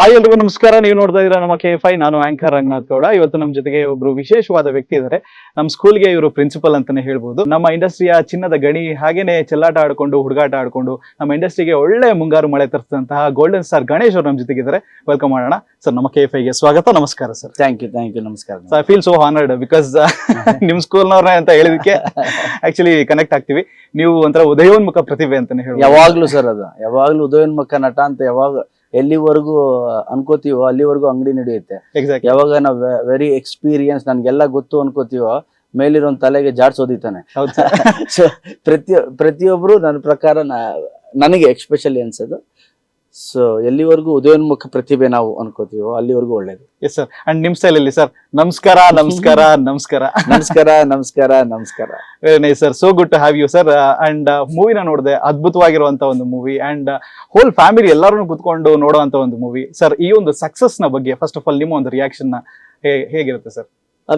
Hi ಎಲ್ರಿಗೂ ನಮಸ್ಕಾರ. ನೀವು ನೋಡ್ತಾ ಇದ್ದೀರಾ ನಮ್ಮ KFI. ನಾನು ಆಂಕರ್ ರಂಗನಾಥ್ ಗೌಡ. ಇವತ್ತು ನಮ್ಮ ಜೊತೆಗೆ ಒಬ್ರು ವಿಶೇಷವಾದ ವ್ಯಕ್ತಿ ಇದ್ದಾರೆ. ನಮ್ಮ ಸ್ಕೂಲ್ಗೆ ಇವರು ಪ್ರಿನ್ಸಿಪಲ್ ಅಂತಾನೆ ಹೇಳ್ಬೋದು. ನಮ್ಮ ಇಂಡಸ್ಟ್ರಿಯ ಚಿನ್ನದ ಗಣಿ, ಹಾಗೇನೆ ಚೆಲ್ಲಾಟ ಆಡ್ಕೊಂಡು ಹುಡುಗಾಟ ಆಡ್ಕೊಂಡು ನಮ್ಮ ಇಂಡಸ್ಟ್ರಿಗೆ ಒಳ್ಳೆ ಮುಂಗಾರು ಮಳೆ ತರಿಸಿದಂತಹ ಗೋಲ್ಡನ್ ಸ್ಟಾರ್ ಗಣೇಶ್ ಅವರು ನಮ್ಮ ಜೊತೆಗಿದ್ದಾರೆ. ವೆಲ್ಕಮ್ ಮಾಡೋಣ ಸರ್. ನಮ್ಮ KFIಗೆ ಸ್ವಾಗತ. ನಮಸ್ಕಾರ ಸರ್. ಥ್ಯಾಂಕ್ ಯು ನಮಸ್ಕಾರ. I feel so honoured because ನಿಮ್ ಸ್ಕೂಲ್ನವ್ರನ್ನ ಅಂತ ಹೇಳಿದಕ್ಕೆ ಆಕ್ಚುಲಿ ಕನೆಕ್ಟ್ ಆಗ್ತೀವಿ. ನೀವು ಒಂಥರ ಉದಯೋನ್ಮುಖ ಪ್ರತಿಭೆ ಅಂತಾನೆ ಹೇಳಿ. ಯಾವಾಗ್ಲೂ ಸರ್, ಅದು ಯಾವಾಗ್ಲೂ ಉದಯೋನ್ಮುಖ ನಟ ಅಂತ ಯಾವಾಗ ಎಲ್ಲಿವರೆಗೂ ಅನ್ಕೋತೀವೋ ಅಲ್ಲಿವರೆಗೂ ಅಂಗಡಿ ನಡೆಯುತ್ತೆ. ಎಕ್ಸಾಕ್ಟ್ಲಿ. ಯಾವಾಗ ನಾವು ವೆರಿ ಎಕ್ಸ್ಪೀರಿಯನ್ಸ್ ನನ್ಗೆಲ್ಲ ಗೊತ್ತು ಅನ್ಕೋತೀವೋ ಮೇಲಿರೋ ತಲೆಗೆ ಜಾಡ್ಸೋದಿತಾನೆ. ಹೌದು ಸರ್. ಸೊ ಪ್ರತಿಯೊಬ್ರು ನನ್ನ ಪ್ರಕಾರ ನನಗೆ ಎಕ್ಸ್ಪೆಷಲಿ ಅನ್ಸೋದು, ಸೊ ಎಲ್ಲಿವರೆಗೂ ಉದಯೋನ್ಮುಖ ಪ್ರತಿಭೆ ನಾವು ಅನ್ಕೋತೀವೋ ಅಲ್ಲಿವರೆಗೂ ಒಳ್ಳೇದು. Yes sir. ಅಂಡ್ ನಿಮ್ ಸ್ಟೈಲ್ ಅಲ್ಲಿ ಸರ್, ನಮಸ್ಕಾರ ನಮಸ್ಕಾರ ನಮಸ್ಕಾರ ನಮಸ್ಕಾರ ನಮಸ್ಕಾರ ನಮಸ್ಕಾರ. Very nice sir. So good to have you sir. And ಮೂವಿನ ನೋಡಿದೆ, ಅದ್ಭುತವಾಗಿರುವಂತ ಒಂದು ಮೂವಿ ಅಂಡ್ ಹೋಲ್ ಫ್ಯಾಮಿಲಿ ಎಲ್ಲರೂ ಕುತ್ಕೊಂಡು ನೋಡುವಂತ ಒಂದು ಮೂವಿ ಸರ್. ಈ ಒಂದು ಸಕ್ಸಸ್ ನ ಬಗ್ಗೆ ಫಸ್ಟ್ ಆಫ್ ಆಲ್ ನಿಮ್ಮ ಒಂದು ರಿಯಾಕ್ಷನ್ ಹೇಗಿರುತ್ತೆ ಸರ್?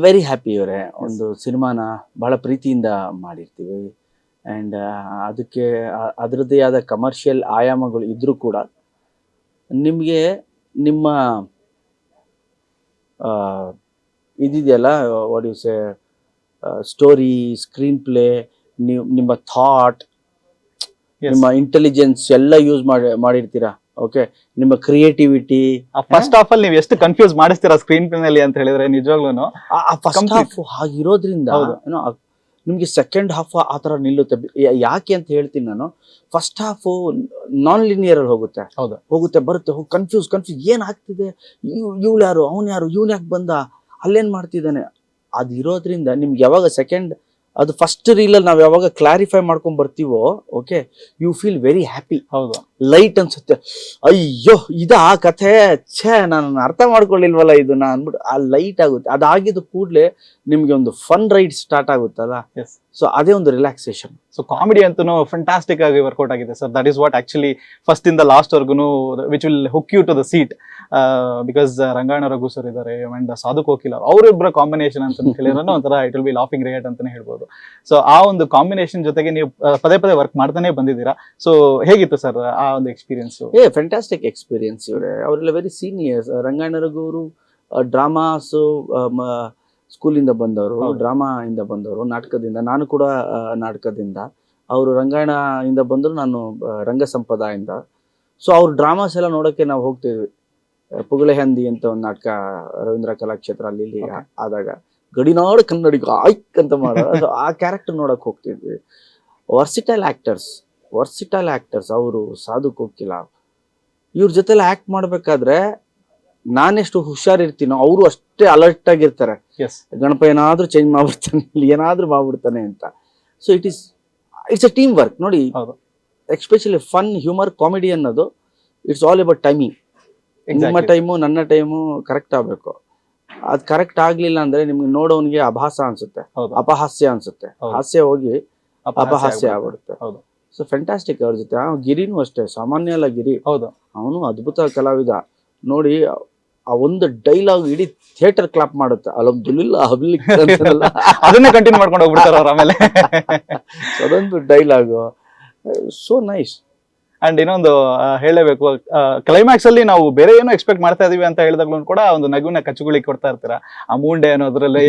ವೆರಿ ಹ್ಯಾಪಿ ಇವರೇ. ಒಂದು ಸಿನಿಮಾನ ಬಹಳ ಪ್ರೀತಿಯಿಂದ ಮಾಡಿರ್ತೀವಿ ಆ್ಯಂಡ್ ಅದಕ್ಕೆ ಅದರದ್ದೇ ಆದ ಕಮರ್ಷಿಯಲ್ ಆಯಾಮಗಳು ಇದ್ರೂ ಕೂಡ ನಿಮಗೆ ನಿಮ್ಮ ಇದಿದೆಯಲ್ಲ, what you say, story, screen play, ನಿಮ್ಮ ಥಾಟ್, ನಿಮ್ಮ ಇಂಟೆಲಿಜೆನ್ಸ್ ಎಲ್ಲ ಯೂಸ್ ಮಾಡಿರ್ತೀರಾ. ಓಕೆ, ನಿಮ್ಮ ಕ್ರಿಯೇಟಿವಿಟಿ. ಫಸ್ಟ್ ಆಫ್ ಆಲ್ ನೀವು ಎಷ್ಟು ಕನ್ಫ್ಯೂಸ್ ಮಾಡಿಸ್ತೀರಾ ಸ್ಕ್ರೀನ್ ಪ್ಲೇ ನಲ್ಲಿ ಅಂತ ಹೇಳಿದ್ರೆ ನಿಜವಾಗ್ಲೂ ಫಸ್ಟ್ ಹಾಫ್ ಹಾಗಿರೋದ್ರಿಂದ ಏನೋ ನಿಮ್ಗೆ ಸೆಕೆಂಡ್ ಹಾಫ್ ಆ ಥರ ನಿಲ್ಲುತ್ತೆ. ಯಾಕೆ ಅಂತ ಹೇಳ್ತೀನಿ ನಾನು. ಫಸ್ಟ್ ಹಾಫು ನಾನ್ ಲಿನಿಯರ್ ಅಲ್ಲಿ ಹೋಗುತ್ತೆ ಬರುತ್ತೆ, ಕನ್ಫ್ಯೂಸ್ ಏನ್ ಆಗ್ತಿದೆ, ಇವಳು ಯಾರು, ಅವ್ನು ಯಾರು, ಇವ್ನು ಯಾಕೆ ಬಂದ, ಅಲ್ಲೇನ್ ಮಾಡ್ತಿದ್ದಾನೆ, ಅದು ಇರೋದ್ರಿಂದ ನಿಮ್ಗೆ ಯಾವಾಗ ಸೆಕೆಂಡ್ ಅದು ಫಸ್ಟ್ ರೀಲಲ್ಲಿ ನಾವು ಯಾವಾಗ ಕ್ಲಾರಿಫೈ ಮಾಡ್ಕೊಂಡ್ ಬರ್ತೀವೋ, okay, you feel very happy. ಹೌದು, ಲೈಟ್ ಅನ್ಸುತ್ತೆ. ಅಯ್ಯೋ ಇದಾ ಕಥೆ, ನಾನು ಅರ್ಥ ಮಾಡ್ಕೊಳ್ಳಿಲ್ವಲ್ಲ ಇದನ್ನ ಅಂದ್ಬಿಟ್ಟು ಆ ಲೈಟ್ ಆಗುತ್ತೆ. ಅದಾಗಿದ್ದು ಕೂಡಲೇ ನಿಮ್ಗೆ ಒಂದು ಫನ್ ರೈಡ್ ಸ್ಟಾರ್ಟ್ ಆಗುತ್ತಲ್ಲ. ಸೊ ಅದೇ ಒಂದು ರಿಲ್ಯಾಕ್ಸೇಷನ್. ಸೊ ಕಾಮಿಡಿ ಅಂತೂ ಫಂಟಾಸ್ಟಿಕ್ ಆಗಿ ವರ್ಕೌಟ್ ಆಗಿದೆ sir. That is what actually first ಇಂದ ಲಾಸ್ಟ್ ವರ್ಗುನು which will hook you to the seat. Because Rangayana Raghu sir ಇದ್ದಾರೆ ಅಂಡ್ ಸಾಧು ಕೋಕಿಲ ಅವರಿಬ್ಬರ ಕಾಂಬಿನೇಷನ್ ಅಂತ ಹೇಳಿದ್ರೆ ಒಂಥರ it will be laughing rate ಅಂತಾನೆ ಹೇಳ್ಬೋದು. ಸೊ ಆ ಒಂದು ಕಾಂಬಿನೇಷನ್ ಜೊತೆಗೆ ನೀವು ಪದೇ ಪದೇ ವರ್ಕ್ ಮಾಡ್ತಾನೆ ಬಂದಿದ್ದೀರಾ. ಸೊ ಹೇಗಿತ್ತು ಸರ್ ಆ ಒಂದು ಎಕ್ಸ್ಪೀರಿಯನ್ಸ್? ಫ್ಯಾಂಟಾಸ್ಟಿಕ್ ಎಕ್ಸ್ಪೀರಿಯನ್ಸ್ ಇವರೇ. ಅವರೆಲ್ಲ ವೆರಿ ಸೀನಿಯರ್ಸ್. ರಂಗಾಯಣ ರಘು ಅವರು ಡ್ರಾಮಾಸು ಸ್ಕೂಲಿಂದ ಬಂದವರು, ಡ್ರಾಮಾ ಇಂದ ಬಂದವರು, ನಾಟಕದಿಂದ. ನಾನು ಕೂಡ ನಾಟಕದಿಂದ. ಅವರು ರಂಗಾಯಣ ಇಂದ ಬಂದರು, ನಾನು ರಂಗ ಸಂಪದಾಯಿಂದ. ಸೊ ಅವ್ರ ಡ್ರಾಮಾಸ್ ಎಲ್ಲ ನೋಡೋಕ್ಕೆ ನಾವು ಹೋಗ್ತಿದ್ವಿ. ಪುಗಳೆ ಹಂದಿ ಅಂತ ಒಂದು ನಾಟಕ ರವೀಂದ್ರ ಕಲಾಕ್ಷೇತ್ರ ಅಲ್ಲಿ ಆದಾಗ ಗಡಿನಾಡು ಕನ್ನಡಿಗ ಆಯ್ಕ್ ಅಂತ ಮಾಡೋದು, ಆ ಕ್ಯಾರೆಕ್ಟರ್ ನೋಡಕ್ ಹೋಗ್ತಿದ್ವಿ. ವರ್ಸಿಟೈಲ್ ಆಕ್ಟರ್ಸ್ ಅವರು, ಸಾಧು ಕೋಕಿಲ, ಇವ್ರ ಜೊತೆಲ್ಲ ಆಕ್ಟ್ ಮಾಡ್ಬೇಕಾದ್ರೆ ನಾನೆಷ್ಟು ಹುಷಾರಿರ್ತೀನೋ ಅವರು ಅಷ್ಟೇ ಅಲರ್ಟ್ ಆಗಿರ್ತಾರೆ. ಗಣಪ ಏನಾದ್ರೂ ಚೇಂಜ್ ಮಾಡ್ಬಿಡ್ತಾನೆ, ಇಲ್ಲಿ ಏನಾದ್ರೂ ಮಾಡ್ಬಿಡ್ತಾನೆ ಅಂತ. So it's a team work ನೋಡಿ. ಎಸ್ಪೆಷಲಿ ಫನ್, ಹ್ಯೂಮರ್, ಕಾಮಿಡಿ ಅನ್ನೋದು ಇಟ್ಸ್ ಆಲ್ ಅಬೌಟ್ ಟೈಮಿಂಗ್. ನಿಮ್ಮ ಟೈಮು ನನ್ನ ಟೈಮು ಕರೆಕ್ಟ್ ಆಗ್ಬೇಕು. ಅದು ಕರೆಕ್ಟ್ ಆಗ್ಲಿಲ್ಲ ಅಂದ್ರೆ ನಿಮ್ಗೆ ನೋಡೋನ್ಗೆ ಅಭಾಸ ಅನ್ಸುತ್ತೆ, ಅಪಹಾಸ್ಯ ಅನ್ಸುತ್ತೆ, ಹಾಸ್ಯ ಹೋಗಿ ಅಪಹಾಸ್ಯ ಆಗ್ಬಿಡುತ್ತೆ. ಸೊ ಫ್ಯಾಂಟಾಸ್ಟಿಕ್ ಅವ್ರ ಜೊತೆ. ಗಿರಿನೂ ಅಷ್ಟೇ, ಸಾಮಾನ್ಯ ಅಲ್ಲ ಗಿರಿ. ಅವನು ಅದ್ಭುತ ಕಲಾವಿದ ನೋಡಿ. ಆ ಒಂದು ಡೈಲಾಗ್ ಇಡೀ ಥಿಯೇಟರ್ ಕ್ಲಾಪ್ ಮಾಡುತ್ತೆ. ಅದನ್ನೇ ಕಂಟಿನ್ಯೂ ಮಾಡ್ಕೊಂಡು ಹೋಗ್ಬಿಡ್ತಾರೆ ಅವ್ರು ಆಮೇಲೆ. ಅದೊಂದು ಡೈಲಾಗು ಸೋ ನೈಸ್. ಅಂಡ್ ಇನ್ನೊಂದು ಹೇಳಬೇಕು, ಕ್ಲೈಮ್ಯಾಕ್ಸ್ ಅಲ್ಲಿ ನಾವು ಬೇರೆ ಏನೋ ಎಕ್ಸ್ಪೆಕ್ಟ್ ಮಾಡ್ತಾ ಇದೀವಿ ಅಂತ ಹೇಳಿದಾಗ್ಲೂ ಕೂಡ ಒಂದು ನಗುನ ಕಚ್ಚುಗುಳಿ ಕೊಡ್ತಾ ಇರ್ತೀರಾ. ಆ ಮೂಂಡೆ ಅನ್ನೋದ್ರಲ್ಲಿ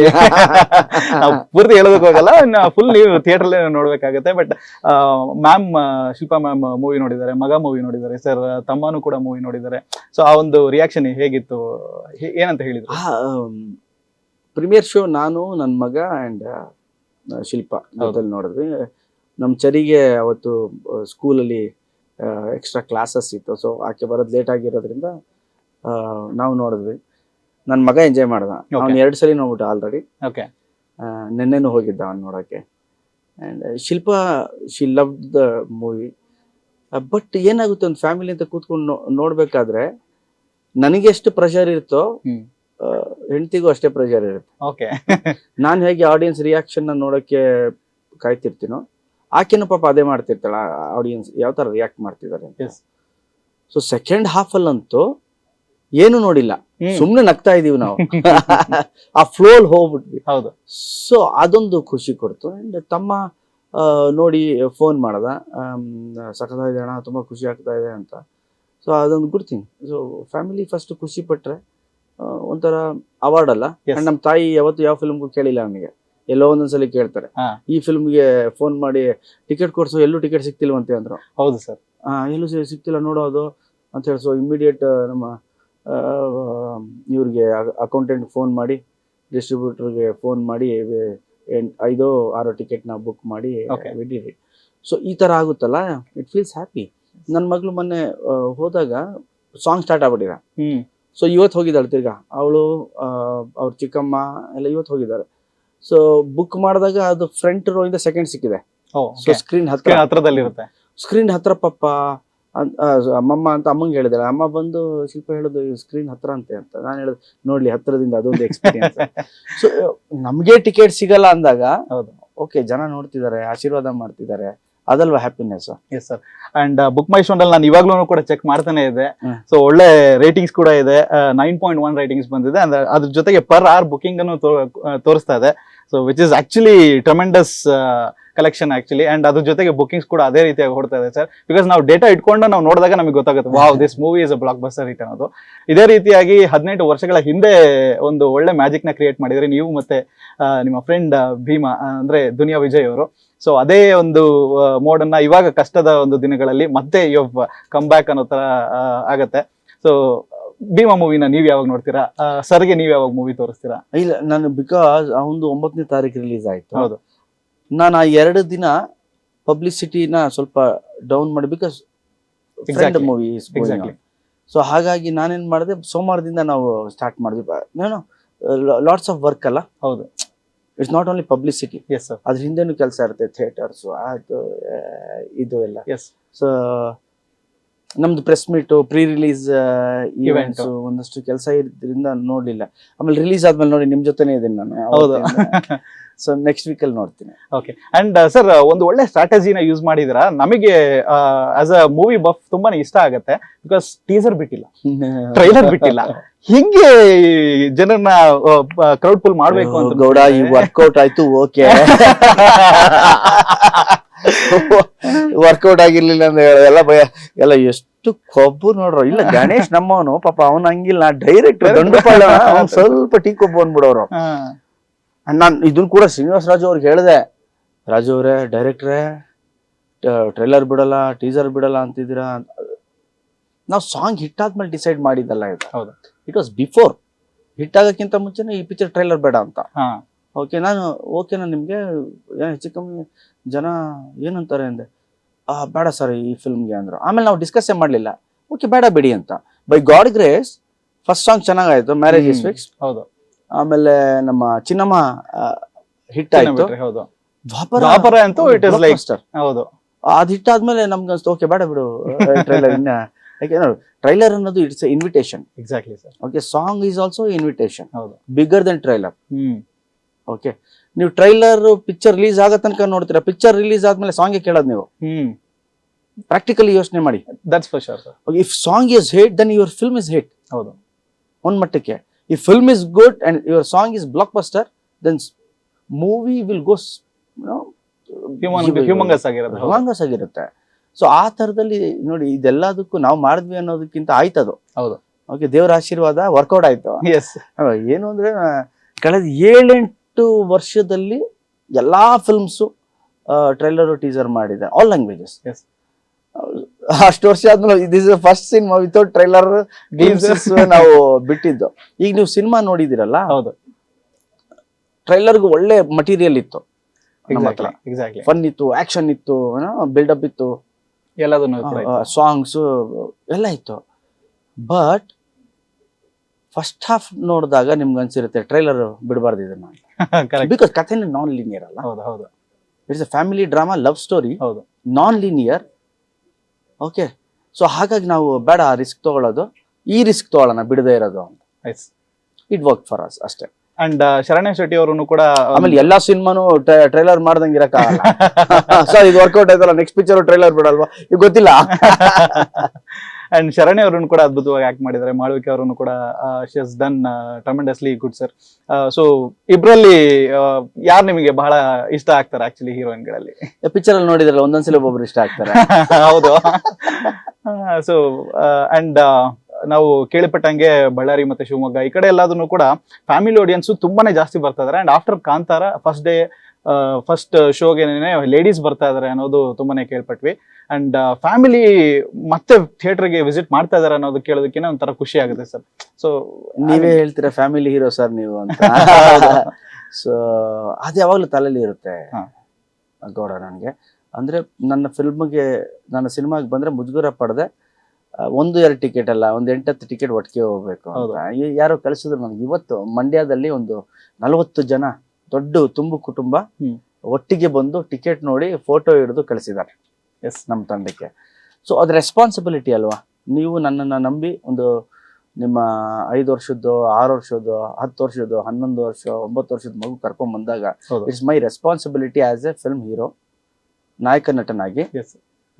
ನಾವು ಪೂರ್ತಿ ಹೇಳೋದಕ್ಕೆ ಹೋಗಲ್ಲ, ಫುಲ್ ನೀವು ಥಿಯೇಟರ್ ಅಲ್ಲೇ ನೋಡ್ಬೇಕಾಗತ್ತೆ. But ma'am, Shilpa ma'am movie ನೋಡಿದ್ದಾರೆ, ಮಗ ಮೂವಿ ನೋಡಿದ್ದಾರೆ, ಸರ್ ತಮ್ಮನೂ ಕೂಡ ಮೂವಿ ನೋಡಿದ್ದಾರೆ. ಸೊ ಆ ಒಂದು ರಿಯಾಕ್ಷನ್ ಹೇಗಿತ್ತು, ಏನಂತ ಹೇಳಿದ್ರು? ಪ್ರೀಮಿಯರ್ ಶೋ ನಾನು, ನನ್ನ ಮಗ ಅಂಡ್ ಶಿಲ್ಪಾ ಜೊತೆಲಿ ನೋಡಿದ್ವಿ. ನಮ್ಮ ಚರಿಗೆ ಅವತ್ತು ಸ್ಕೂಲಲ್ಲಿ ಎಕ್ಸ್ಟ್ರಾ ಕ್ಲಾಸಸ್ ಇತ್ತು. ಸೊ ಆಕೆ ಬರೋದು ಲೇಟ್ ಆಗಿರೋದ್ರಿಂದ ನಾವು ನೋಡಿದ್ವಿ. ನನ್ನ ಮಗ ಎಂಜಾಯ್ ಮಾಡ್ದ. ಅವ್ನು 2 ಸಲ ನೋಡ್ಬಿಟ್ಟು ಆಲ್ರೆಡಿ. ನೆನ್ನೆನೂ ಹೋಗಿದ್ದ ಅವ್ನು ನೋಡೋಕ್ಕೆ. And Shilpa, she love the movie. But ಏನಾಗುತ್ತೆ, ಒಂದು ಫ್ಯಾಮಿಲಿ ಅಂತ ಕೂತ್ಕೊಂಡು ನೋಡ್ಬೇಕಾದ್ರೆ ನನಗೆ ಎಷ್ಟು ಪ್ರೆಷರ್ ಇರುತ್ತೋ ಹೆಂಡತಿಗೂ ಅಷ್ಟೇ ಪ್ರೆಷರ್ ಇರುತ್ತೆ. ನಾನು ಹೇಗೆ ಆಡಿಯನ್ಸ್ ರಿಯಾಕ್ಷನ್ ನೋಡೋಕ್ಕೆ ಕಾಯ್ತಿರ್ತೀನೋ, ಆಕೆನೂ ಪಾಪ ಅದೇ ಮಾಡ್ತಿರ್ತಾಳ, ಆಡಿಯನ್ಸ್ ಯಾವ ತರ ರಿಯಾಕ್ಟ್ ಮಾಡ್ತಿದ್ದಾರೆ. ಸೊ ಸೆಕೆಂಡ್ ಹಾಫ್ ಅಲ್ಲಂತೂ ಏನು ನೋಡಿಲ್ಲ, ಸುಮ್ನೆ ನಗ್ತಾ ಇದೀವಿ ನಾವು. ಆ ಫ್ಲೋ ಅಲ್ಲಿ ಹೋಗ್ಬಿಟ್ವಿ. ಸೊ ಅದೊಂದು ಖುಷಿ ಕೊಡ್ತು. ಅಂಡ್ ತಮ್ಮ ನೋಡಿ ಫೋನ್ ಮಾಡ್ದ, ಸಖತ್ತಾಗಿದೆ ಅಣ್ಣ, ತುಂಬಾ ಖುಷಿ ಆಗ್ತಾ ಇದೆ ಅಂತ. ಸೊ ಸೊ ಅದೊಂದು good thing. So family first ಖುಷಿ ಪಟ್ರೆ ಒಂಥರ ಅವಾರ್ಡ್ ಅಲ್ಲ. Yes. ಅಂಡ್ ನಮ್ಮ ತಾಯಿ ಯಾವತ್ತು ಯಾವ ಫಿಲ್ಮ್ಗೂ ಕೇಳಿಲ್ಲ ನನಗೆ, ಎಲ್ಲೋ ಒಂದೊಂದ್ಸಲಿ ಕೇಳ್ತಾರೆ ಹಾ. ಈ ಫಿಲ್ಮ್ಗೆ ಫೋನ್ ಮಾಡಿ ಟಿಕೆಟ್ ಕೊಡ್ಸೋ, ಎಲ್ಲೂ ಟಿಕೆಟ್ ಸಿಕ್ತಿಲ್ವಂತೆ ಅಂದ್ರು. ಹೌದು ಸರ್. ಎಲ್ಲೂ ಸಿಕ್ತಿಲ್ಲ ನೋಡೋದು ಅಂತ ಹೇಳಿ. ಸೊ ಇಮಿಡಿಯೇಟ್ ನಮ್ಮ ಇವ್ರಿಗೆ ಅಕೌಂಟೆಂಟ್ ಫೋನ್ ಮಾಡಿ, ಡಿಸ್ಟ್ರಿಬ್ಯೂಟರ್ಗೆ ಫೋನ್ ಮಾಡಿ 5-6 ಟಿಕೆಟ್ನ ಬುಕ್ ಮಾಡಿ Okay. ಬಿಟ್ಟಿರಿ. ಸೊ ಈ ಥರ ಆಗುತ್ತಲ್ಲ, ಇಟ್ ಫೀಲ್ಸ್ ಹ್ಯಾಪಿ. ನನ್ನ ಮಗಳು ಮೊನ್ನೆ ಹೋದಾಗ ಸಾಂಗ್ ಸ್ಟಾರ್ಟ್ ಆಗ್ಬಿಟ್ಟಿದೆ. ಸೊ ಇವತ್ತು ಹೋಗಿದ್ದಾಳೆ ತಿರ್ಗಾ, ಅವಳು ಅವ್ರ ಚಿಕ್ಕಮ್ಮ ಎಲ್ಲ ಇವತ್ತು ಹೋಗಿದ್ದಾರೆ. ಸೊ ಬುಕ್ ಮಾಡಿದಾಗ ಅದು ಫ್ರಂಟ್ ರೋ ಇಂದ ಸೆಕೆಂಡ್ ಸಿಕ್ಕಿದೆ. ಸೊ ಸ್ಕ್ರೀನ್ ಹತ್ರದಲ್ಲಿರುತ್ತೆ. ಸ್ಕ್ರೀನ್ ಹತ್ರ ಪಪ್ಪ ಅಮ್ಮಮ್ಮ ಅಂತ ಅಮ್ಮಂಗೆ ಹೇಳಿದಾಳೆ. ಅಮ್ಮ ಬಂದು ಶಿಲ್ಪ ಹೇಳುದು ಸ್ಕ್ರೀನ್ ಹತ್ರ ಅಂತೆ ಅಂತ. ನಾನು ಹೇಳಿದೆ ನೋಡ್ಲಿ ಹತ್ರದಿಂದ ಅದೊಂದು ಎಕ್ಸ್ಪೀರಿಯನ್ಸ್. ಸೊ ನಮ್ಗೆ ಟಿಕೆಟ್ ಸಿಗಲ್ಲ ಅಂದಾಗ ಹೌದು. ಓಕೆ, ಜನ ನೋಡ್ತಿದ್ದಾರೆ, ಆಶೀರ್ವಾದ ಮಾಡ್ತಿದ್ದಾರೆ, ಅದಲ್ವಾ happiness. Yes sir. And book my ಶೋನಲ್ಲಿ ನಾನು ಇವಾಗ್ಲೂ ಕೂಡ ಚೆಕ್ ಮಾಡ್ತಾನೆ ಇದೆ. ಹ್ಮ್. ಸೊ ಒಳ್ಳೆ ರೇಟಿಂಗ್ಸ್ ಕೂಡ ಇದೆ. 9.1 ರೇಟಿಂಗ್ಸ್ ಬಂದಿದೆ. ಅಂದ್ರೆ ಅದ್ರ ಜೊತೆಗೆ ಪರ್ ಅವರ್ ಬುಕಿಂಗ್ ಅನ್ನು ತೋರಿಸ್ತಾ ಇದೆ. So which is actually tremendous collection actually. And ಅದ್ರ ಜೊತೆಗೆ ಬುಕಿಂಗ್ಸ್ ಕೂಡ ಅದೇ ರೀತಿಯಾಗಿ ಹೊಡ್ತಾ ಇದೆ ಸರ್. ಬಿಕಾಸ್ ನಾವು ಡೇಟಾ ಇಟ್ಕೊಂಡು ನಾವು ನೋಡಿದಾಗ ನಮಗೆ ಗೊತ್ತಾಗುತ್ತೆ, wow this movie is a blockbuster hit ಅನ್ನೋದು. ಇದೇ ರೀತಿಯಾಗಿ 18 ವರ್ಷಗಳ ಹಿಂದೆ ಒಂದು ಒಳ್ಳೆ ಮ್ಯಾಜಿಕ್ ನ ಕ್ರಿಯೇಟ್ ಮಾಡಿದ್ರಿ ನೀವು ಮತ್ತೆ ನಿಮ್ಮ ಫ್ರೆಂಡ್ ಭೀಮಾ ಅಂದ್ರೆ ದುನಿಯಾ ವಿಜಯ್ ಅವರು. ಸೊ ಅದೇ ಒಂದು ಮೋಡ್ ಅನ್ನ ಇವಾಗ ಕಷ್ಟದ ಒಂದು ದಿನಗಳಲ್ಲಿ ಮತ್ತೆ ಯು ಕಮ್ ಬ್ಯಾಕ್ ಅನ್ನೋ ತರ ಆಗತ್ತೆ. ಸೊ ಭೀಮಾ ಮೂವಿನ ನೀವ್ ಯಾವಾಗ ನೋಡ್ತೀರಾ? ಸರ್ಗೆ ನೀವ್ ಯಾವಾಗ ಮೂವಿ ತೋರಿಸ್ತೀರಾ? ಇಲ್ಲ, ನಾನು ಬಿಕಾಸ್ ಅವನು 9ನೇ ತಾರೀಕು ರಿಲೀಸ್ ಆಯ್ತು. ಹೌದು. ನಾನು ಆ 2 ದಿನ ಪಬ್ಲಿಸಿಟಿನ ಸ್ವಲ್ಪ ಡೌನ್ ಮಾಡಿ, because friend movie. Exactly. So ಹಾಗಾಗಿ ನಾನೇನ್ ಮಾಡಿದೆ, ಸೋಮವಾರದಿಂದ ನಾವು ಸ್ಟಾರ್ಟ್ ಮಾಡಿದ್ವಿ. ನಾನು ಲಾಟ್ಸ್ ಆಫ್ ವರ್ಕ್ ಅಲ್ಲ. ಹೌದು. It's not only publicity, yes sir. ಅದ್ರ ಹಿಂದೆನೂ ಕೆಲಸ ಇರುತ್ತೆ, ಥಿಯೇಟರ್ಸ್ ಅದು ಇದು ಎಲ್ಲ. ಎಸ್. ಸೊ ನಮ್ದು press meet, pre release events, ಒಂದಷ್ಟು ಕೆಲಸ ಇದ್ರಿಂದ ನೋಡ್ಲಿಲ್ಲ. ಆಮೇಲೆ ರಿಲೀಸ್ ಆದ್ಮೇಲೆ ನೋಡಿ ನಿಮ್ ಜೊತೆನೇ ಇದ್ದೀನಿ ನಾನು. ಹೌದು. ಸೊ ನೆಕ್ಸ್ಟ್ ವೀಕ್ ಅಲ್ಲಿ ನೋಡ್ತೀನಿ. ಓಕೆ. ಅಂಡ್ ಸರ್ ಒಂದು ಒಳ್ಳೆ ಸ್ಟ್ರಾಟಜಿನ ಯೂಸ್ ಮಾಡಿದಿರಾ. ನಮಗೆ ಆಸ್ ಅ ಮೂವಿ ಬಫ್ ತುಂಬಾನೇ ಇಷ್ಟ ಆಗತ್ತೆ. ಬಿಕಾಸ್ ಟೀಸರ್ ಬಿಟ್ಟಿಲ್ಲ, ಟ್ರೈಲರ್ ಬಿಟ್ಟಿಲ್ಲ. ಹಿಂಗೆ ಜನರನ್ನ ಕ್ರೌಡ್ ಪುಲ್ ಮಾಡ್ಬೇಕು ಅಂತ ಗೌಡ ಈ ವರ್ಕೌಟ್ ಆಯ್ತು. ಓಕೆ, ವರ್ಕೌಟ್ ಆಗಿರ್ಲಿಲ್ಲ ಅಂದ್ರೆ ಎಲ್ಲ ಭಯ ಎಲ್ಲ ಎಷ್ಟು ಕೊಬ್ಬು ನೋಡ್ರು. ಇಲ್ಲ ಗಣೇಶ್ ನಮ್ಮವನು ಪಾಪ, ಅವನ್ ಹಂಗಿಲ್ಲ, ಡೈರೆಕ್ಟ್ ದಂಡುಪಾಳ ಅವ್ನು ಸ್ವಲ್ಪ ಟೀ ಕೊಬ್ಬು ಅಂದ್ಬಿಡೋರು. ನಾನ್ ಇದನ್ ಕೂಡ ಶ್ರೀನಿವಾಸ್ ರಾಜು ಅವ್ರಿಗೆ ಹೇಳಿದೆ, ರಾಜು ಅವ್ರೆ ಡೈರೆಕ್ಟ್ರೇ ಟ್ರೈಲರ್ ಬಿಡಲ್ಲ, ಟೀಸರ್ ಬಿಡಲ್ಲ ಅಂತಿದ್ದೀರಾ. ನಾವು ಸಾಂಗ್ ಹಿಟ್ ಆದ್ಮೇಲೆ ಡಿಸೈಡ್ ಮಾಡಿದ್ದಲ್ಲ ಇದು. ಹೌದು. ಇಟ್ ವಾಸ್ ಬಿಫೋರ್ ಹಿಟ್ ಆಗಕ್ಕಿಂತ ಮುಂಚೆನೆ ಈ ಪಿಕ್ಚರ್ ಟ್ರೈಲರ್ ಬೇಡ ಅಂತ. ಓಕೆ, ನಾನು ಓಕೆನಾ ನಿಮ್ಗೆ ಹೆಚ್ಚು ಕಮ್ಮಿ ಜನ ಏನಂತಾರೆ ಅಂದೆ. ಬೇಡ ಸರ್ ಈ ಫಿಲ್ಮ್ಗೆ ಅಂದ್ರು. ಆಮೇಲೆ ನಾವು ಡಿಸ್ಕಸ್ ಮಾಡ್ಲಿಲ್ಲ, ಓಕೆ ಬೇಡ ಬಿಡಿ ಅಂತ. By god grace first song ಚೆನ್ನಾಗಾಯ್ತು, ಮ್ಯಾರೇಜ್ ಇಸ್ ಫಿಕ್ಸ್. ಹೌದು. ಆಮೇಲೆ ನಮ್ಮ ಚಿನ್ನಮ್ಮ ಹಿಟ್ ಆಯ್ತು. ಹೌದು. ದ್ವಾಪರ ಅಂತೂ ಇಟ್ ಇಸ್ ಲೈಕ್ ಹೌದು. ಅದ್ ಹಿಟ್ ಆದ್ಮೇಲೆ ನಮ್ಗೆ ಅನ್ಸ್ತು ಓಕೆ ಬೇಡ ಬಿಡು ಟ್ರೈಲರ್. ಇನ್ನ ಯಾಕೆ ಟ್ರೈಲರ್ ಅನ್ನೋದು it's invitation. Exactly sir. Okay, song is also invitation, ಹೌದು, ಬಿಗರ್ ದೆನ್ ಟ್ರೈಲರ್. ಓಕೆ, ನೀವು ಟ್ರೈಲರ್ ಪಿಕ್ಚರ್ ರಿಲೀಸ್ ಆಗೋ ತನಕ ನೋಡ್ತೀರಾ, ಪಿಕ್ಚರ್ ರಿಲೀಸ್ ಆದ್ಮೇಲೆ ಸಾಂಗ್ ಕೇಳೋದು ನೀವು. ಪ್ರಾಕ್ಟಿಕಲಿ ಯೋಚನೆ ಮಾಡಿ. That's for sure sir. If song is hit then your film is hit. ಹೌದು. ಒಂದ್ ಮಟ್ಟಕ್ಕೆ if film is good and your song is ಬ್ಲಾಕ್ ಬಸ್ಟರ್, then movie will go humongous ಆಗಿರುತ್ತೆ. ಸೊ ಆ ತರದಲ್ಲಿ ನೋಡಿ, ಇದೆಲ್ಲದಕ್ಕೂ ನಾವು ಮಾಡಿದ್ವಿ ಅನ್ನೋದಕ್ಕಿಂತ ಆಯ್ತದು. ಹೌದು. ಓಕೆ, ದೇವರ ಆಶೀರ್ವಾದ ವರ್ಕೌಟ್ ಆಯ್ತು. ಎಸ್. ಏನು ಅಂದ್ರೆ ಕಳೆದ 7-8 ವರ್ಷದಲ್ಲಿ ಎಲ್ಲಾ ಫಿಲ್ಮ್ಸು ಟ್ರೈಲರ್ ಟೀಸರ್ ಮಾಡಿದೆ, ಆಲ್ ಲ್ಯಾಂಗ್ವೇಜಸ್. ಅಷ್ಟು ವರ್ಷ ಆದ್ಮೇಲೆ this is first cinema without trailer teasers ನಾವು ಬಿಟ್ಟಿದ್ದು. ಈಗ ನೀವು ಸಿನಿಮಾ ನೋಡಿದಿರಲ್ಲ, ಹೌದು, ಟ್ರೈಲರ್ಗೆ ಒಳ್ಳೆ ಮಟೀರಿಯಲ್ ಇತ್ತು, ಎಕ್ಸಾಕ್ಟ್ಲಿ ಫನ್ ಇತ್ತು, ಆಕ್ಷನ್ ಇತ್ತು, ಬಿಲ್ಡಪ್ ಇತ್ತು, ಸಾಂಗ್ಸ್ ಎಲ್ಲ ಇತ್ತು. ಬಟ್ ಫಸ್ಟ್ ಹಾಫ್ ನೋಡಿದಾಗ ನಿಮ್ಗೆ ಅನ್ಸಿರುತ್ತೆ ಟ್ರೈಲರ್ ಬಿಡಬಾರ್ದು ಇದನ್ನ, ಬಿಕಾಸ್ ಕಥೆ ನಾನ್ ಲೀನಿಯರ್ ಅಲ್ಲ. ಹೌದು. It's a family drama, love story, ಹೌದು, ನಾನ್ ಲೀನಿಯರ್. ಓಕೆ, ಸೊ ಹಾಗಾಗಿ ನಾವು ಬೇಡ ರಿಸ್ಕ್ ತಗೊಳ್ಳೋದು, ಈ ರಿಸ್ಕ್ ತಗೊಳ್ಳೋಣ ಬಿಡದೇ ಇರೋದು ಅಂತ. ಇಟ್ ವರ್ಕ್ ಫಾರ್ ಅಸ್ ಅಷ್ಟೇ. ಅಂಡ್ ಶರಣ್ಯ ಶೆಟ್ಟಿ ಅವರು ಕೂಡ ಆಮೇಲೆ ಎಲ್ಲಾ ಸಿನಿಮಾನು ಟ್ರೈಲರ್ ಮಾಡ್ದಂಗೆ ಇರಕ್ಕಾಗಲ್ಲ. ಸರ್ ಇದು ವರ್ಕೌಟ್ ಆಯ್ತಲ್ಲ, ನೆಕ್ಸ್ಟ್ ಪಿಕ್ಚರ್ ಟ್ರೈಲರ್ ಬಿಡಲ್ವಾ, ಈಗ ಗೊತ್ತಿಲ್ಲ. ಅಂಡ್ ಶರಣ್ಯ ಅವರನ್ನು ಕೂಡ ಅದ್ಭುತವಾಗಿ ಆಕ್ಟ್ ಮಾಡಿದ್ದಾರೆ. ಮಾಳವಿಕೆ ಅವರನ್ನು ಕೂಡ she has done tremendously good sir. So ಇಬ್ರಲ್ಲಿ ಯಾರು ನಿಮಗೆ ಬಹಳ ಇಷ್ಟ ಆಗ್ತಾರೆ ಆಕ್ಚುಲಿ ಹೀರೋಯಿನ್ ಗಳಲ್ಲಿ? ಪಿಕ್ಚರ್ ಅಲ್ಲಿ ನೋಡಿದ್ರಲ್ಲ, ಒಂದೊಂದ್ಸಲ ಒಬ್ಬೊಬ್ರು ಇಷ್ಟ ಆಗ್ತಾರೆ. ಹೌದು. ಸೊ ಅಂಡ್ ನಾವು ಕೇಳಿಪಟ್ಟಂಗೆ ಬಳ್ಳಾರಿ ಮತ್ತೆ ಶಿವಮೊಗ್ಗ ಈ ಕಡೆ ಎಲ್ಲಾದ್ರೂ ಕೂಡ ಫ್ಯಾಮಿಲಿ ಆಡಿಯನ್ಸ್ ತುಂಬಾನೇ ಜಾಸ್ತಿ ಬರ್ತಾ ಇದಾರೆ. ಅಂಡ್ ಆಫ್ಟರ್ ಕಾಂತಾರ ಫಸ್ಟ್ ಶೋಗೆ ಲೇಡೀಸ್ ಬರ್ತಾ ಇದಾರೆ ಅನ್ನೋದು ತುಂಬಾನೇ ಕೇಳ್ಪಟ್ವಿ. ಅಂಡ್ ಫ್ಯಾಮಿಲಿ ಮತ್ತೆ ಥಿಯೇಟರ್ಗೆ ವಿಸಿಟ್ ಮಾಡ್ತಾ ಇದಾರೆ ಅನ್ನೋದು ಕೇಳೋದಕ್ಕಿಂತ ಒಂಥರ ಖುಷಿ ಆಗುತ್ತೆ ಸರ್. ಸೊ ನೀವೇ ಹೇಳ್ತೀರಾ ಫ್ಯಾಮಿಲಿ ಹೀರೋ ಸರ್ ನೀವು ಅಂತ. ಸೊ ಅದು ಯಾವಾಗ್ಲೂ ತಲೆಯಲ್ಲಿ ಇರುತ್ತೆ ಗೌಡ ನನಗೆ. ಅಂದ್ರೆ ನನ್ನ ಸಿನಿಮಾಗೆ ಬಂದ್ರೆ ಮುಜುಗರ ಪಡೆದೆ 1-2 ಟಿಕೆಟ್ ಅಲ್ಲ, 8-10 ಟಿಕೆಟ್ ಒಟ್ಟಿಗೆ ಹೋಗ್ಬೇಕು ಅಂತ ಯಾರೋ ಕಳಿಸಿದ್ರು ನನಗೆ. ಇವತ್ತು ಮಂಡ್ಯದಲ್ಲಿ ಒಂದು 40 ಜನ ದೊಡ್ಡ ತುಂಬು ಕುಟುಂಬ ಒಟ್ಟಿಗೆ ಬಂದು ಟಿಕೆಟ್ ನೋಡಿ ಫೋಟೋ ಹಿಡಿದು ಕಳಿಸಿದ್ದಾರೆ ನಮ್ಮ ತಂಡಕ್ಕೆ. ಸೊ ಅದು ರೆಸ್ಪಾನ್ಸಿಬಿಲಿಟಿ ಅಲ್ವಾ? ನೀವು ನನ್ನನ್ನು ನಂಬಿ ಒಂದು ನಿಮ್ಮ 5 ವರ್ಷದ್ದು 6 ವರ್ಷದ್ದು 10 ವರ್ಷದ್ದು 11 ವರ್ಷ 9 ವರ್ಷದ ಮಗು ಕರ್ಕೊಂಡ್ ಬಂದಾಗ it's my responsibility as A film hero, ನಾಯಕ ನಟನಾಗಿ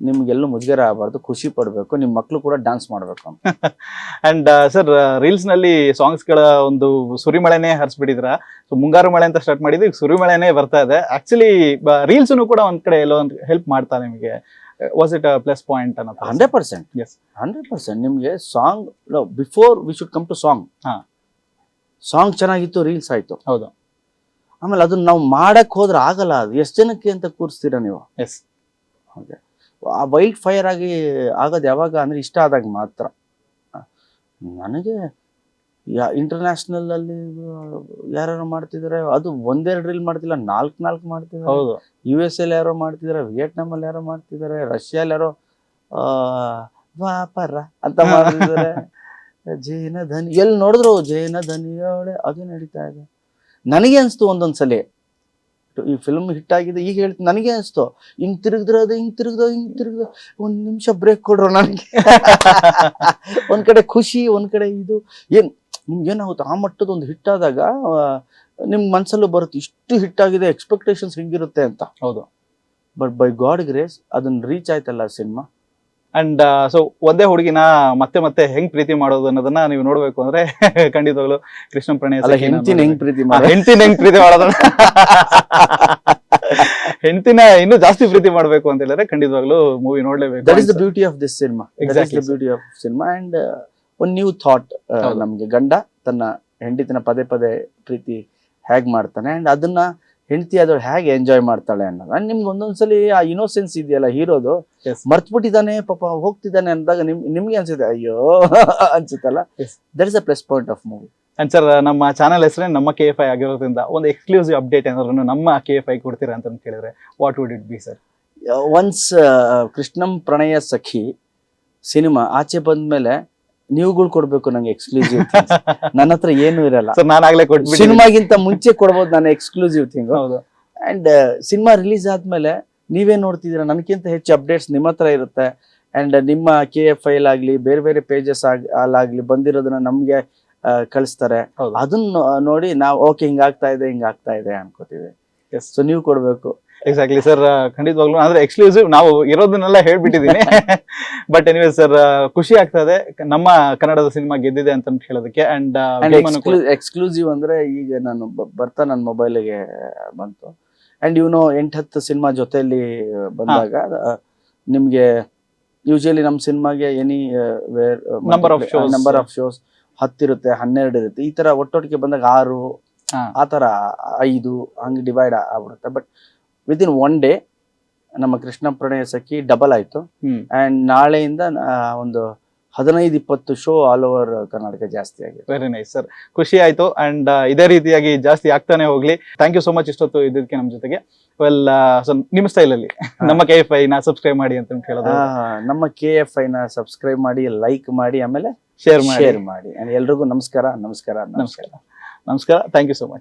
ನಿಮ್ಗೆಲ್ಲೂ ಮುಜುಗರ ಆಗಬಾರ್ದು, ಖುಷಿ ಪಡ್ಬೇಕು, ನಿಮ್ ಮಕ್ಳು ಕೂಡ ಡಾನ್ಸ್ ಮಾಡ್ಬೇಕು. ಅಂಡ್ ಸರ್ ರೀಲ್ಸ್ ನಲ್ಲಿ ಸಾಂಗ್ಸ್ ಗಳ ಒಂದು ಸುರಿಮಳೆನೇ ಹರಿಸ್ಬಿಟ್ಟಿದ್ರ. ಸೊ ಮುಂಗಾರು ಮಳೆ ಅಂತ ಸ್ಟಾರ್ಟ್ ಮಾಡಿದ್ವಿ, ಸುರಿಮಳೆನೇ ಬರ್ತಾ ಇದೆ. ಆಕ್ಚುಲಿ ರೀಲ್ಸ್ ಕೂಡ ಒಂದ್ ಕಡೆ ಎಲ್ಲೋ ಒಂದು ಹೆಲ್ಪ್ ಮಾಡ್ತಾ ನಿಮಗೆ. ವಾಸ್ ಇಟ್ ಪ್ಲಸ್ ಪಾಯಿಂಟ್ ಅನ್ನೋದು? 100%. Yes, 100%. ನಿಮ್ಗೆ song before we should come to song ಚೆನ್ನಾಗಿತ್ತು, ರೀಲ್ಸ್ ಆಯ್ತು. ಹೌದು. ಆಮೇಲೆ ಅದನ್ನ ನಾವು ಮಾಡಕ್ ಹೋದ್ರೆ ಆಗಲ್ಲ. ಅದು ಎಷ್ಟು ಜನಕ್ಕೆ ಅಂತ ಕೂರಿಸ್ತೀರಾ ನೀವು? ಎಸ್. ಓಕೆ. ಆ ವೈಲ್ಡ್ ಫೈರ್ ಆಗಿ ಆಗೋದು ಯಾವಾಗ ಅಂದ್ರೆ ಇಷ್ಟ ಆದಾಗ ಮಾತ್ರ. ನನಗೆ ಇಂಟರ್ನ್ಯಾಷನಲ್ ಅಲ್ಲಿ ಯಾರು ಮಾಡ್ತಿದಾರೆ, ಅದು 1-2 ರೀಲ್ ಮಾಡ್ತಿಲ್ಲ, 4 ಮಾಡ್ತಿದ್ದಾರೆ. US ಅಲ್ಲಿ ಯಾರೋ ಮಾಡ್ತಿದಾರೆ, ವಿಯೆಟ್ನಾಂ ಅಲ್ಲಿ ಯಾರೋ ಮಾಡ್ತಿದ್ದಾರೆ, ರಷ್ಯಾದಲ್ಲಿ ಯಾರೋ ವ್ಯಾಪಾರ ಅಂತ ಮಾಡ್ತಿದ್ದಾರೆ. ಜೈನ ಧನಿ ಎಲ್ಲಿ ನೋಡಿದ್ರು ಜೈನ ಧನಿಯೋಳೆ ಅದು ನಡೀತಾ ಇದೆ. ನನಗೆ ಅನ್ಸ್ತು ಒಂದೊಂದ್ಸಲಿ ಈ ಫಿಲ್ಮ್ ಹಿಟ್ ಆಗಿದೆ, ಈಗ ಹೇಳ್ತೀನಿ, ನನಗೆ ಅನ್ಸ್ತು ಹಿಂಗ್ ತಿರುಗ್ದ 1 ನಿಮಿಷ ಬ್ರೇಕ್ ಕೊಡ್ರು ನನಗೆ. ಒಂದ್ ಕಡೆ ಖುಷಿ, ಒಂದ್ ಕಡೆ ಇದು ನಿಮ್ಗೆ ಏನಾಗುತ್ತೆ, ಆ ಮಟ್ಟದ ಒಂದು ಹಿಟ್ ಆದಾಗ ನಿಮ್ ಮನ್ಸಲ್ಲೂ ಬರುತ್ತೆ ಇಷ್ಟು ಹಿಟ್ ಆಗಿದೆ, ಎಕ್ಸ್ಪೆಕ್ಟೇಷನ್ಸ್ ಹಿಂಗಿರುತ್ತೆ ಅಂತ. ಹೌದು. ಬಟ್ ಬೈ ಗಾಡ್ ಗ್ರೇಸ್ ಅದನ್ನ ರೀಚ್ ಆಯ್ತಲ್ಲ ಸಿನಿಮಾ. ಅಂಡ್ ಸೊ ಒಂದೇ ಹುಡುಗಿನ ಮತ್ತೆ ಹೆಂಗ್ ಪ್ರೀತಿ ಮಾಡೋದು ಅನ್ನೋದನ್ನ ನೀವು ನೋಡ್ಬೇಕು ಅಂದ್ರೆ ಖಂಡಿತವಾಗ್ಲು ಕೃಷ್ಣ ಪ್ರಣಯ ಹೆಂಡತಿನ ಹೆಂಗ್ ಪ್ರೀತಿ ಮಾಡೋದು ಹೆಂಡತಿನ ಇನ್ನೂ ಜಾಸ್ತಿ ಪ್ರೀತಿ ಮಾಡ್ಬೇಕು ಅಂತ ಹೇಳಿದ್ರೆ ಖಂಡಿತವಾಗ್ಲು ಮೂವಿ ನೋಡ್ಲೇಬೇಕು. That is the beauty of this cinema. Exactly beauty of cinema. And ಒಂದು ನ್ಯೂ ಥಾಟ್, ನಮ್ಗೆ ಗಂಡ ತನ್ನ ಹೆಂಡತಿನ ಪದೇ ಪ್ರೀತಿ ಹೇಗ್ ಮಾಡ್ತಾನೆ ಅಂಡ್ ಅದನ್ನ ಹೆಂಡತಿ ಆದವಳು ಹೇಗೆ ಎಂಜಾಯ್ ಮಾಡ್ತಾಳೆ ಅನ್ನೋದು. ಅಂಡ್ ನಿಮ್ಗೆ ಒಂದೊಂದ್ಸಲಿ ಆ ಇನೋಸೆನ್ಸ್ ಇದೆಯಲ್ಲ ಹೀರೋದು, ಮರ್ತ್ಬಿಟ್ಟಿದ್ದಾನೆ ಪಾಪ ಹೋಗ್ತಿದ್ದಾನೆ ಅಂದಾಗ ನಿಮ್ಗೆ ಅನ್ಸುತ್ತೆ ಅಯ್ಯೋ ಅನ್ಸುತ್ತಲ್ಲ. That is a plus point of movie. And sir ನಮ್ಮ ಚಾನಲ್ ಹೆಸರೇ ನಮ್ಮ KFI ಆಗಿರೋದ್ರಿಂದ ಒಂದು ಎಕ್ಸ್ಕ್ಲೂಸಿವ್ ಅಪ್ಡೇಟ್ ಏನಾದ್ರು ನಮ್ಮ KFI ಕೊಡ್ತೀರಾ ಅಂತ ಕೇಳಿದ್ರೆ what would it be sir? Once Krishnam Pranaya Sakhi cinema ಆಚೆ ಬಂದ್ಮೇಲೆ ನೀವುಗಳು ಕೊಡ್ಬೇಕು ನಂಗೆ ಎಕ್ಸ್ಕ್ಲೂಸಿವ್. ನನ್ನ ಹತ್ರ ಏನು ಇರಲ್ಲ. ಸಿನಿಮಾಗಿಂತ ಮುಂಚೆ ಕೊಡ್ಬೋದು ನಾನು exclusive thing. And cinema release ಆದ್ಮೇಲೆ ನೀವೇ ನೋಡ್ತಿದ್ದೀರಾ, ನನಗಿಂತ ಹೆಚ್ಚು ಅಪ್ಡೇಟ್ಸ್ ನಿಮ್ಮ ಹತ್ರ ಇರುತ್ತೆ. ಅಂಡ್ ನಿಮ್ಮ KFI ಆಗ್ಲಿ ಬೇರೆ ಪೇಜಸ್ ಅಲ್ಲಾಗ್ಲಿ ಬಂದಿರೋದನ್ನ ನಮ್ಗೆ ಕಳಿಸ್ತಾರೆ. ಅದನ್ನ ನೋಡಿ ನಾವು ಓಕೆ ಹಿಂಗಾಗ್ತಾ ಇದೆ ಅನ್ಕೋತೀವಿ. ಸೊ ನೀವು ಕೊಡ್ಬೇಕು. ಎಕ್ಸಾಕ್ಟ್ಲಿ ಸರ್, ಖಂಡಿತವಾಗ್ಲೂ ಅಂದ್ರೆ ಎಕ್ಸ್ಕ್ಲೂಸಿವ್ ನಾವು ಇರೋದನ್ನೆಲ್ಲ ಹೇಳ್ಬಿಟ್ಟಿದೀನಿ. ಬಟ್ ಎನಿವೇ ಸರ್, ಖುಷಿ ಆಗ್ತಾ ಇದೆ ನಮ್ಮ ಕನ್ನಡದ ಸಿನಿಮಾ ಗೆದ್ದಿದೆ ಅಂತ ಹೇಳೋದಕ್ಕೆ. ಅಂಡ್ ಎಕ್ಸ್ಕ್ಲೂಸಿವ್ ಅಂದ್ರೆ ಈಗ ನಾನು ನನ್ನ ಮೊಬೈಲ್ಗೆ ಬಂತು. ಅಂಡ್ 8-10 ಸಿನಿಮಾ ಜೊತೆಯಲ್ಲಿ ಬಂದಾಗ ನಿಮ್ಗೆ ಯೂಶಲಿ ನಮ್ಮ ಸಿನಿಮಾಗೆ ಎನಿ ನಂಬರ್ ಆಫ್ ಶೋಸ್ 10 ಇರುತ್ತೆ, 12 ಇರುತ್ತೆ. ಈ ತರ ಒಟ್ಟೊಟ್ಟಿಗೆ ಬಂದಾಗ 6 ಆ ತರ 5 ಹಂಗೆ ಡಿವೈಡ್ ಆಗ್ಬಿಡುತ್ತೆ. ಬಟ್ ವಿದಿನ್ 1 ಡೇ ನಮ್ಮ ಕೃಷ್ಣ ಪ್ರಣಯ ಸಖಿ ಡಬಲ್ ಆಯ್ತು. ಅಂಡ್ ನಾಳೆಯಿಂದ ಒಂದು 15-20 ಶೋ ಆಲ್ ಓವರ್ ಕರ್ನಾಟಕ ಜಾಸ್ತಿ ಆಗಿದೆ. ವೆರಿ ನೈಸ್ ಸರ್, ಖುಷಿ ಆಯ್ತು. ಅಂಡ್ ಇದೇ ರೀತಿಯಾಗಿ ಜಾಸ್ತಿ ಆಗ್ತಾನೆ ಹೋಗ್ಲಿ. ಥ್ಯಾಂಕ್ ಯು ಸೋ ಮಚ್ ಇಷ್ಟೊತ್ತು ಇದಕ್ಕೆ ನಮ್ಮ ಜೊತೆಗೆ. ವೆಲ್, ನಿಮ್ಮ ಸ್ಟೈಲ್ ಅಲ್ಲಿ ನಮ್ಮ KFI ನ ಸಬ್ಸ್ಕ್ರೈಬ್ ಮಾಡಿ ಅಂತ ಹೇಳೋದು. ನಮ್ಮ KFI ನ ಸಬ್ಸ್ಕ್ರೈಬ್ ಮಾಡಿ, ಲೈಕ್ ಮಾಡಿ, ಆಮೇಲೆ ಶೇರ್ ಮಾಡಿ. ಎಲ್ರಿಗೂ ನಮಸ್ಕಾರ. Thank you so much.